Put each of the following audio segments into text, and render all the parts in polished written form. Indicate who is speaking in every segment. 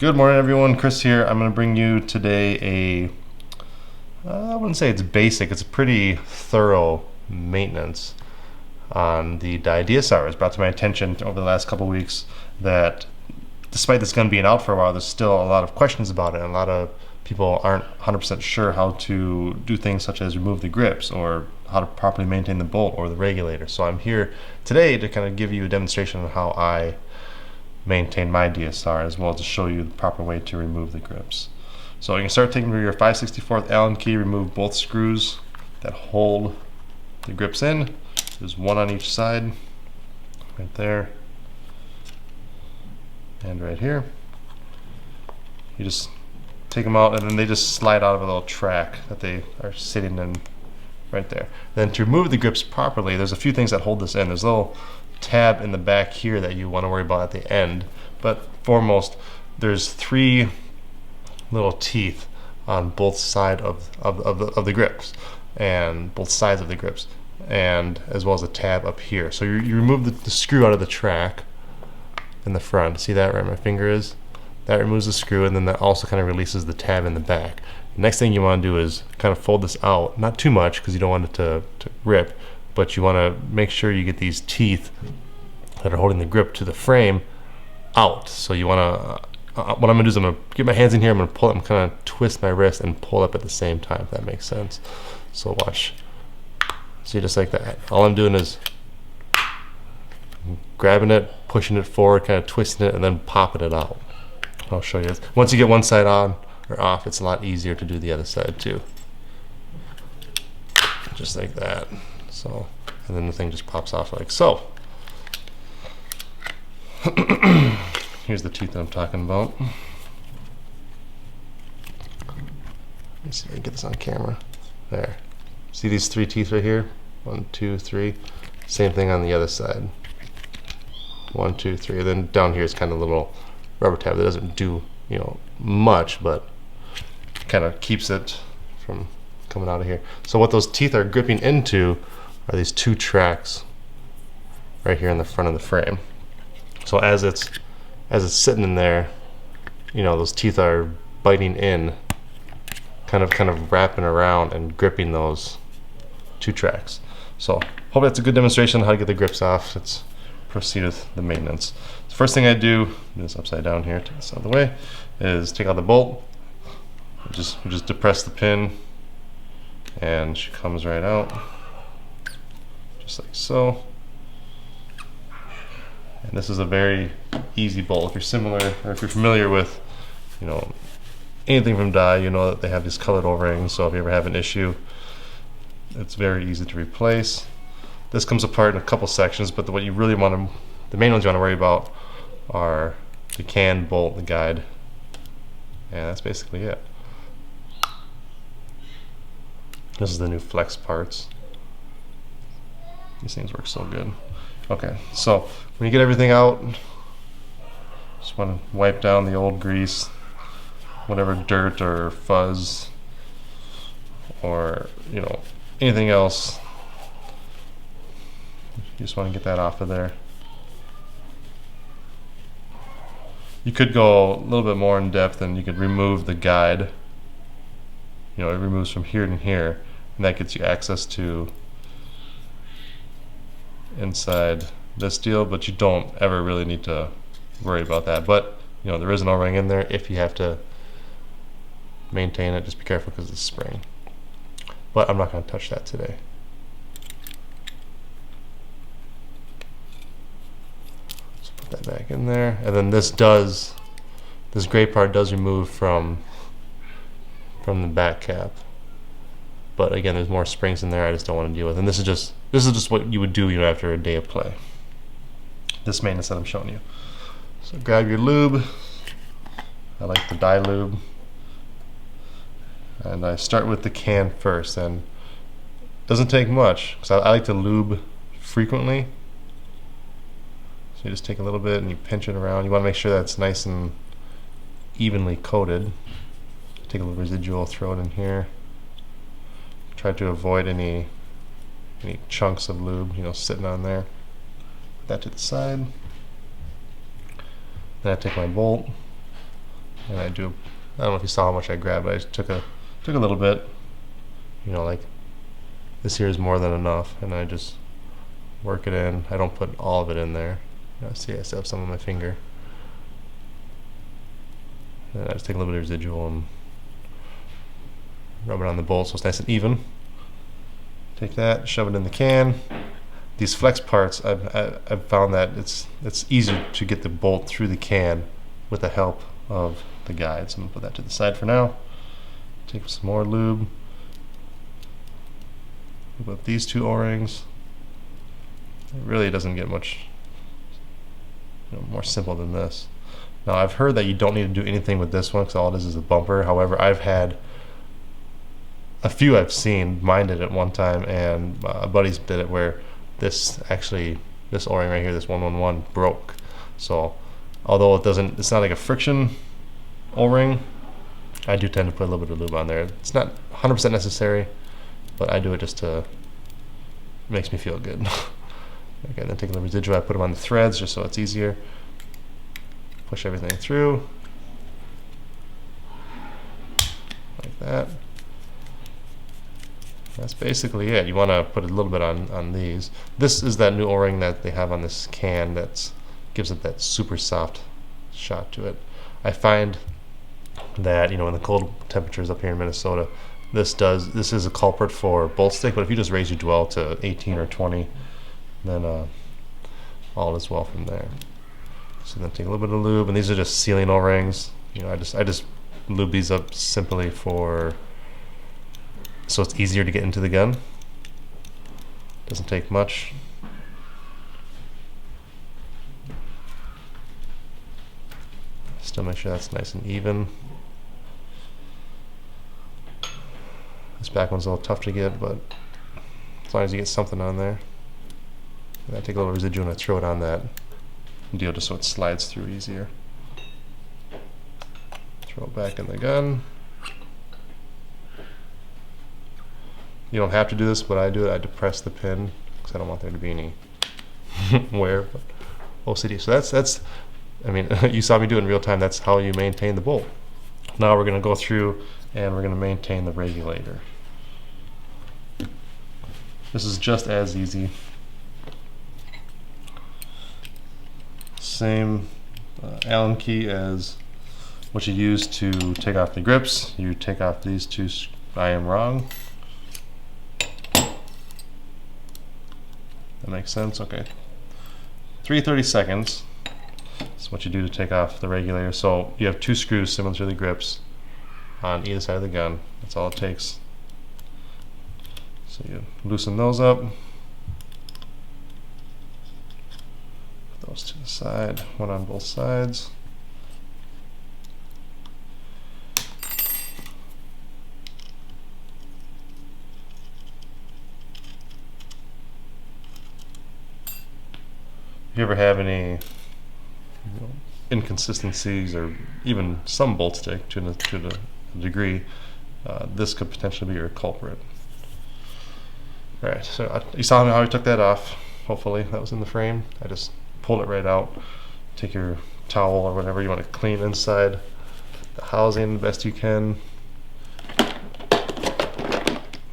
Speaker 1: Good morning, everyone. Chris here. I'm going to bring you today I wouldn't say it's basic, it's a pretty thorough maintenance on the DSR. It was brought to my attention over the last couple weeks that despite this gun being out for a while, there's still a lot of questions about it, and a lot of people aren't 100% sure how to do things such as remove the grips or how to properly maintain the bolt or the regulator. So I'm here today to kind of give you a demonstration of how I maintain my DSR, as well as to show you the proper way to remove the grips. So you can start taking your 5/64 Allen key, remove both screws that hold the grips in. There's one on each side, right there, and right here. You just take them out, and then they just slide out of a little track that they are sitting in right there. Then to remove the grips properly, there's a few things that hold this in. There's a little tab in the back here that you want to worry about at the end, but foremost there's three little teeth on both sides of the grips, and both sides of the grips, and as well as a tab up here. So you remove the screw out of the track in the front. See that where my finger is? That removes the screw, and then that also kind of releases the tab in the back. The next thing you want to do is kind of fold this out, not too much because you don't want it to rip, but you want to make sure you get these teeth that are holding the grip to the frame out. So you want to, what I'm going to do is I'm going to get my hands in here, I'm going to pull it, I'm kind of twist my wrist and pull up at the same time, if that makes sense. So watch. See, just like that. All I'm doing is grabbing it, pushing it forward, kind of twisting it, and then popping it out. I'll show you this. Once you get one side on or off, it's a lot easier to do the other side too. Just like that. So, and then the thing just pops off like so. Here's the teeth that I'm talking about. Let me see if I can get this on camera. There. See these three teeth right here? 1, 2, 3. Same thing on the other side. 1, 2, 3. And then down here is kind of a little rubber tab that doesn't do, much, but kind of keeps it from coming out of here. So what those teeth are gripping into are these two tracks right here in the front of the frame. So as it's sitting in there, those teeth are biting in, kind of wrapping around and gripping those two tracks. So hopefully that's a good demonstration on how to get the grips off. Let's proceed with the maintenance. The first thing I do, this upside down here, take this out of the way, is take out the bolt. We just depress the pin, and she comes right out, just like so. And this is a very easy bolt. If you're familiar with, anything from Dye, you know that they have these colored O-rings. So if you ever have an issue, it's very easy to replace. This comes apart in a couple sections, but what you really want to, the main ones you want to worry about are the can, bolt, the guide, and that's basically it. This is the new flex parts. These things work so good. Okay, so when you get everything out, just want to wipe down the old grease, whatever dirt or fuzz or anything else. You just want to get that off of there. You could go a little bit more in depth and you could remove the guide. It removes from here to here, and that gets you access to inside this deal, but you don't ever really need to worry about that. But there is an O-ring in there. If you have to maintain it, just be careful because it's spring. But I'm not going to touch that today. So put that back in there, and then this gray part does remove from the back cap. But again, there's more springs in there I just don't want to deal with. And this is just what you would do after a day of play. This maintenance that I'm showing you. So grab your lube. I like the Dye lube. And I start with the can first, and it doesn't take much because I like to lube frequently. So you just take a little bit and you pinch it around. You want to make sure that it's nice and evenly coated. Take a little residual, throw it in here. Try to avoid any chunks of lube, sitting on there. Put that to the side. Then I take my bolt, And I don't know if you saw how much I grabbed, but I took a little bit. You know, like this here is more than enough, and I just work it in. I don't put all of it in there. You know, see, I still have some on my finger. And I just take a little bit of residual and rub it on the bolt so it's nice and even. Take that, shove it in the can. These flex parts, I've found that it's easier to get the bolt through the can with the help of the guide. So I'm gonna put that to the side for now. Take some more lube. Lube up these two O-rings. It really doesn't get much more simple than this. Now I've heard that you don't need to do anything with this one because all it is a bumper. However, I've had a few I've seen. Mine did it one time, and a buddy's did it where this O-ring right here, this 111, broke. So although it's not like a friction O-ring, I do tend to put a little bit of lube on there. It's not 100% necessary, but I do it just to, it makes me feel good. Okay, then taking the residual, I put them on the threads just so it's easier. Push everything through, like that. That's basically it. You want to put a little bit on these. This is that new O-ring that they have on this can that gives it that super soft shot to it. I find that, in the cold temperatures up here in Minnesota, this is a culprit for bolt stick, but if you just raise your dwell to 18 or 20, then all is well from there. So then take a little bit of lube, and these are just sealing O-rings. I just lube these up simply so it's easier to get into the gun. Doesn't take much. Still make sure that's nice and even. This back one's a little tough to get, but as long as you get something on there. And I take a little residual and I throw it on that deal just so it slides through easier. Throw it back in the gun. You don't have to do this, but I do it. I depress the pin because I don't want there to be any wear, but OCD. So that's I mean, you saw me do it in real time. That's how you maintain the bolt. Now we're going to go through and we're going to maintain the regulator. This is just as easy. Same Allen key as what you use to take off the grips. You take off these two. I am wrong. That makes sense? Okay. 3/32 is what you do to take off the regulator. So you have two screws similar to the grips on either side of the gun. That's all it takes. So you loosen those up. Put those to the side, one on both sides. If you ever have any inconsistencies or even some bolt stick to the degree, this could potentially be your culprit. Alright, so you saw how I took that off. Hopefully that was in the frame. I just pulled it right out. Take your towel or whatever you want to clean inside the housing the best you can.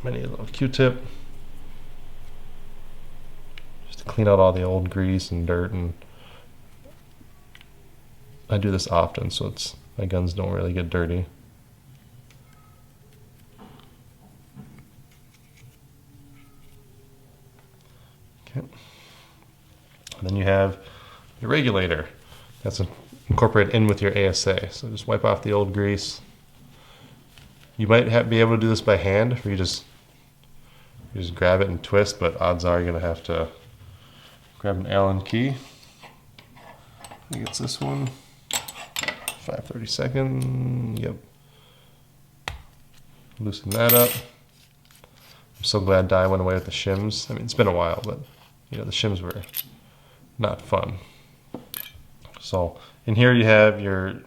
Speaker 1: Maybe a little Q-tip. Clean out all the old grease and dirt, and I do this often so my guns don't really get dirty. Okay. And then you have your regulator that's incorporated in with your ASA. So just wipe off the old grease. You might be able to do this by hand, where you just grab it and twist, but odds are you're going to have to grab an Allen key. I think it's this one. 5/32. Yep. Loosen that up. I'm so glad Dye went away with the shims. I mean, it's been a while, but the shims were not fun. So in here you have your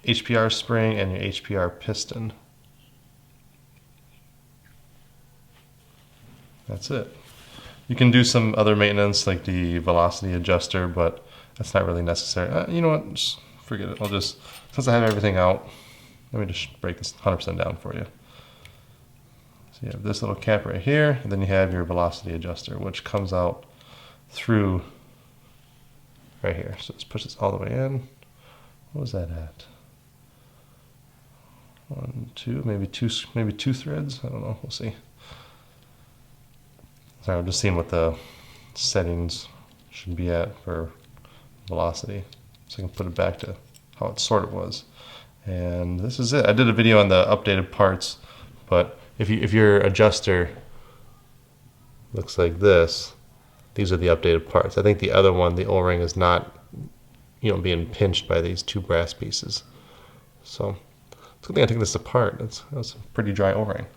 Speaker 1: HPR spring and your HPR piston. That's it. You can do some other maintenance like the velocity adjuster, but that's not really necessary. You know what? Just forget it. I'll just since I have everything out, let me just break this 100% down for you. So you have this little cap right here, and then you have your velocity adjuster, which comes out through right here. So let's push this all the way in. What was that at? 1, 2, maybe two threads. I don't know. We'll see. Sorry, I'm just seeing what the settings should be at for velocity, so I can put it back to how it sort of was. And this is it. I did a video on the updated parts, but if your adjuster looks like this, these are the updated parts. I think the other one, the O-ring, is not, being pinched by these two brass pieces. So it's a good thing I took this apart. That's a pretty dry O-ring.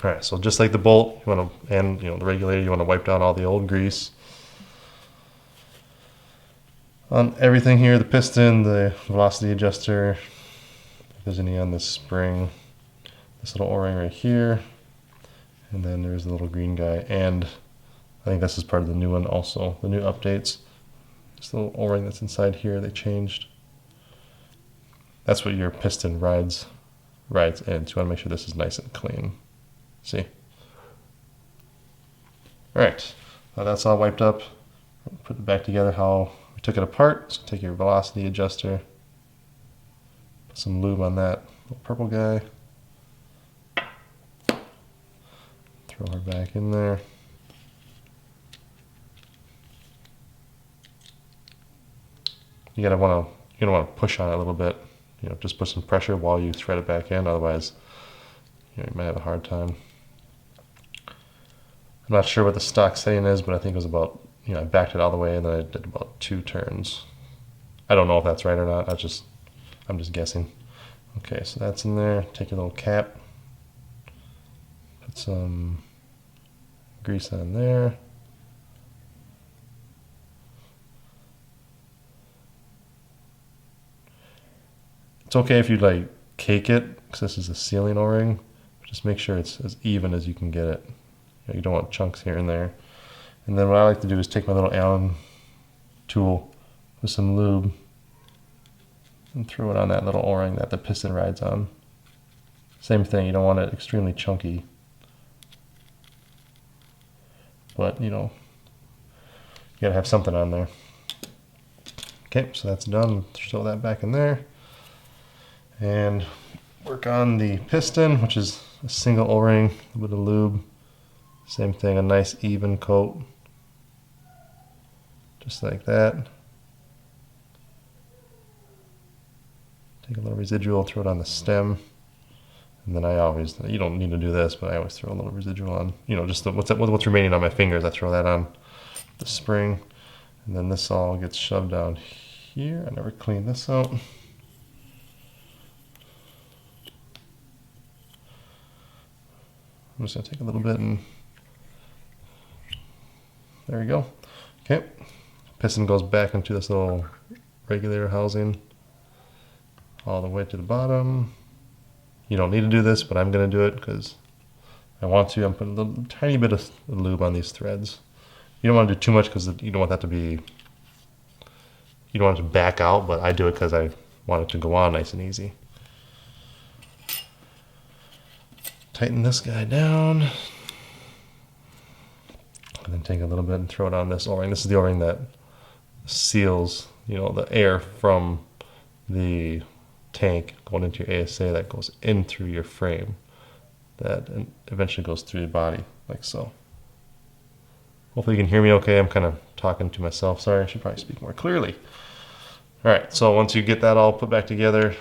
Speaker 1: All right, so just like the bolt, you want to, and the regulator, you want to wipe down all the old grease on everything here: the piston, the velocity adjuster, if there's any on this spring, this little O-ring right here, and then there's the little green guy. And I think this is part of the new one also, the new updates. This little O-ring that's inside here, they changed. That's what your piston rides in. So you want to make sure this is nice and clean. See? All right, now that's all wiped up. Put it back together how we took it apart. So take your velocity adjuster, put some lube on that little purple guy, throw her back in there. You're gonna want to push on it a little bit. Just put some pressure while you thread it back in. Otherwise, you might have a hard time. I'm not sure what the stock setting is, but I think it was about, I backed it all the way and then I did about 2 turns. I don't know if that's right or not. I'm just guessing. Okay, so that's in there. Take your little cap, put some grease on there. It's okay if you cake it, because this is a sealing O-ring. Just make sure it's as even as you can get it. You don't want chunks here and there. And then what I like to do is take my little Allen tool with some lube and throw it on that little O-ring that the piston rides on. Same thing, you don't want it extremely chunky. But, you gotta have something on there. Okay, so that's done. Throw that back in there. And work on the piston, which is a single O-ring, a little bit of lube. Same thing, a nice even coat. Just like that. Take a little residual, throw it on the stem. And then you don't need to do this, but I always throw a little residual on, just what's remaining on my fingers, I throw that on the spring. And then this all gets shoved down here. I never cleaned this out. I'm just going to take a little bit and there we go. Okay, piston goes back into this little regulator housing all the way to the bottom. You don't need to do this, but I'm going to do it because I want to. I'm putting a little tiny bit of lube on these threads. You don't want to do too much because you don't want that to be, you don't want it to back out, but I do it because I want it to go on nice and easy. Tighten this guy down. And then take a little bit and throw it on this O-ring. This is the O-ring that seals, the air from the tank going into your ASA that goes in through your frame. That eventually goes through your body, like so. Hopefully you can hear me okay. I'm kind of talking to myself. Sorry, I should probably speak more clearly. All right, so once you get that all put back together,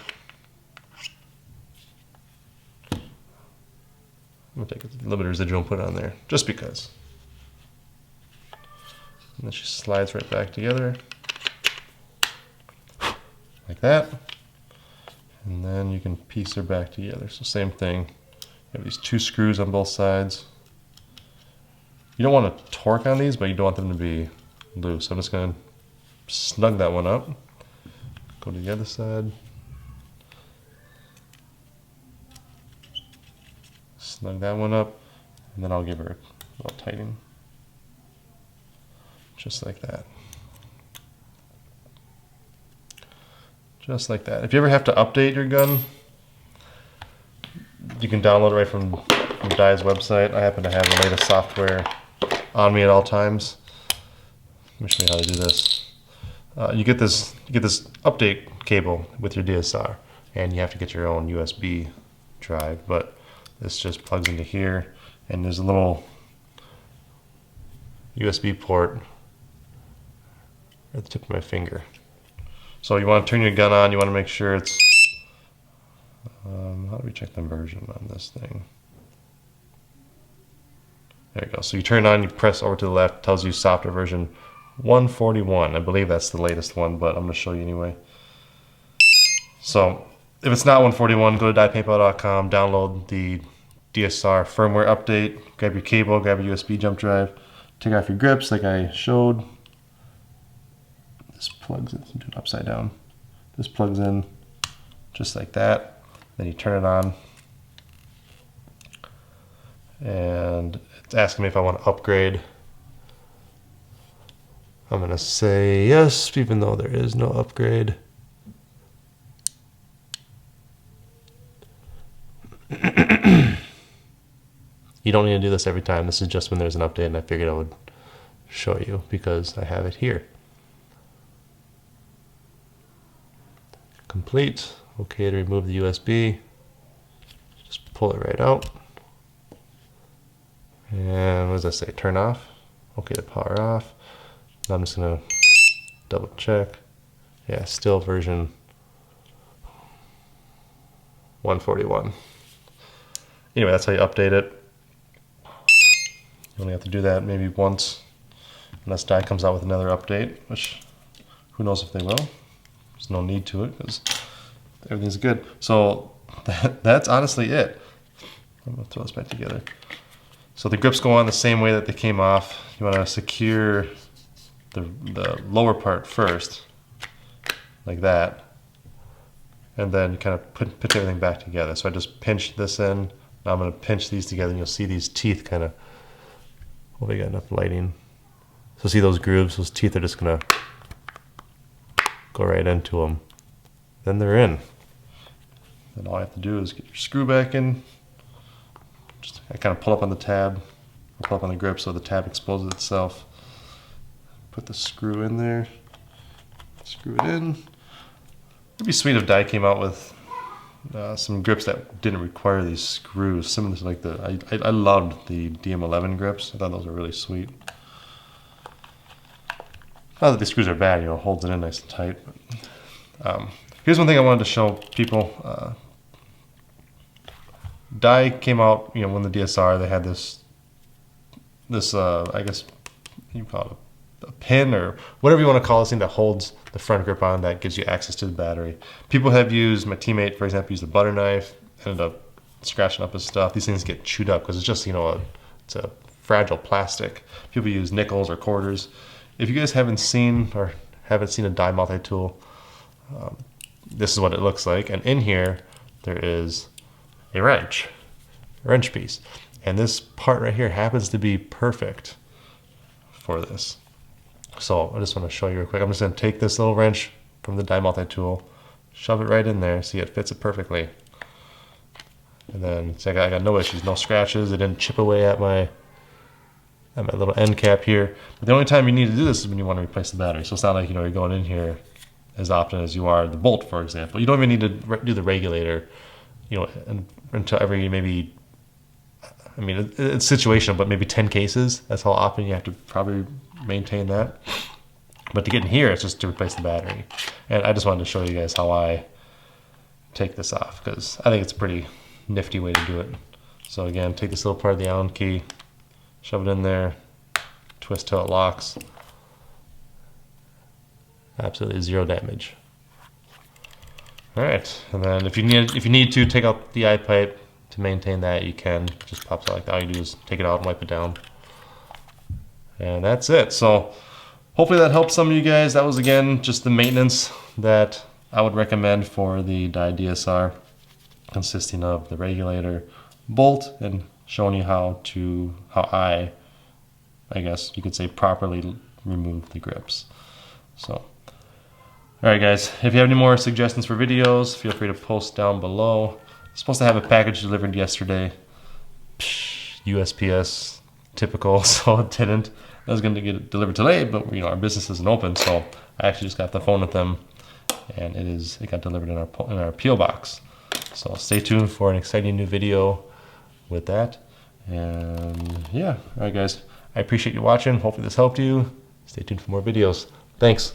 Speaker 1: I'm gonna take a little bit of residual and put it on there, just because. And then she slides right back together, like that. And then you can piece her back together. So same thing, you have these 2 screws on both sides. You don't want to torque on these, but you don't want them to be loose. I'm just going to snug that one up. Go to the other side. Snug that one up, and then I'll give her a little tightening. Just like that. just like that. If you ever have to update your gun, you can download it right from Dye's website. I happen to have the latest software on me at all times. Let me show you how to do this. You get this update cable with your DSR, and you have to get your own USB drive, but this just plugs into here, and there's a little USB port at the tip of my finger. So you want to turn your gun on, you want to make sure it's, how do we check the version on this thing? There you go. So you turn it on, you press over to the left, tells you software version 141. I believe that's the latest one, but I'm going to show you anyway. So if it's not 141, go to dyepaintball.com, download the DSR firmware update, grab your cable, grab your USB jump drive, take off your grips like I showed. This plugs in, do it upside down. This plugs in just like that. Then you turn it on. And it's asking me if I want to upgrade. I'm going to say yes, even though there is no upgrade. You don't need to do this every time. This is just when there's an update, and I figured I would show you because I have it here. Complete. Okay to remove the USB. Just pull it right out. And what does that say? Turn off. Okay to power off. Now I'm just going to double check. Yeah, still version 141. Anyway, that's how you update it. You only have to do that maybe once, unless Dye comes out with another update, which who knows if they will. There's no need to it because everything's good. So that's honestly it. I'm going to throw this back together. So the grips go on the same way that they came off. You want to secure the lower part first, like that, and then kind of put everything back together. So I just pinched this in. Now I'm going to pinch these together, and you'll see these teeth kind of, well, we got enough lighting. So see those grooves? Those teeth are just going to go right into them. Then they're in. Then all I have to do is get your screw back in. I kind of pull up on the tab, pull up on the grip so the tab exposes itself. Put the screw in there, screw it in. It'd be sweet if Dye came out with some grips that didn't require these screws. Similar to like I loved the DM11 grips. I thought those were really sweet. Not that the screws are bad, you know, it holds it in nice and tight. But, here's one thing I wanted to show people. Dye came out, you know, when the DSR, they had this I guess you call it a pin or whatever you want to call this thing that holds the front grip on that gives you access to the battery. People have used, my teammate, for example, used a butter knife, ended up scratching up his stuff. These things get chewed up because it's just, you know, it's a fragile plastic. People use nickels or quarters. If you guys haven't seen a Dye multi-tool, this is what it looks like. And in here, there is a wrench piece. And this part right here happens to be perfect for this. So I just want to show you real quick. I'm just going to take this little wrench from the Dye multi-tool, shove it right in there, see it fits it perfectly. And then see, I got no issues, no scratches. It didn't chip away at my little end cap here. But the only time you need to do this is when you want to replace the battery. So it's not like, you know, you're going in here as often as you are the bolt, for example. You don't even need to do the regulator, you know, until every maybe, I mean, it's situational, but maybe 10 cases. That's how often you have to probably maintain that. But to get in here, it's just to replace the battery. And I just wanted to show you guys how I take this off, because I think it's a pretty nifty way to do it. So again, take this little part of the Allen key, shove it in there, twist till it locks. Absolutely zero damage. All right, and then if you need to take out the eye pipe to maintain that, you can. It just pops out like that. All you do is take it out and wipe it down. And that's it. So hopefully that helps some of you guys. That was, again, just the maintenance that I would recommend for the Dye DSR, consisting of the regulator, bolt, and showing you how I guess you could say, properly remove the grips. So All right, guys, if you have any more suggestions for videos, feel free to post down below. I'm supposed to have a package delivered yesterday. USPS, typical, so it didn't. I was going to get it delivered today, but our business isn't open, so I actually just got off the phone with them, and it got delivered in our PO box. So stay tuned for an exciting new video with that. And yeah, all right, guys, I appreciate you watching. Hopefully this helped you. Stay tuned for more videos. Thanks.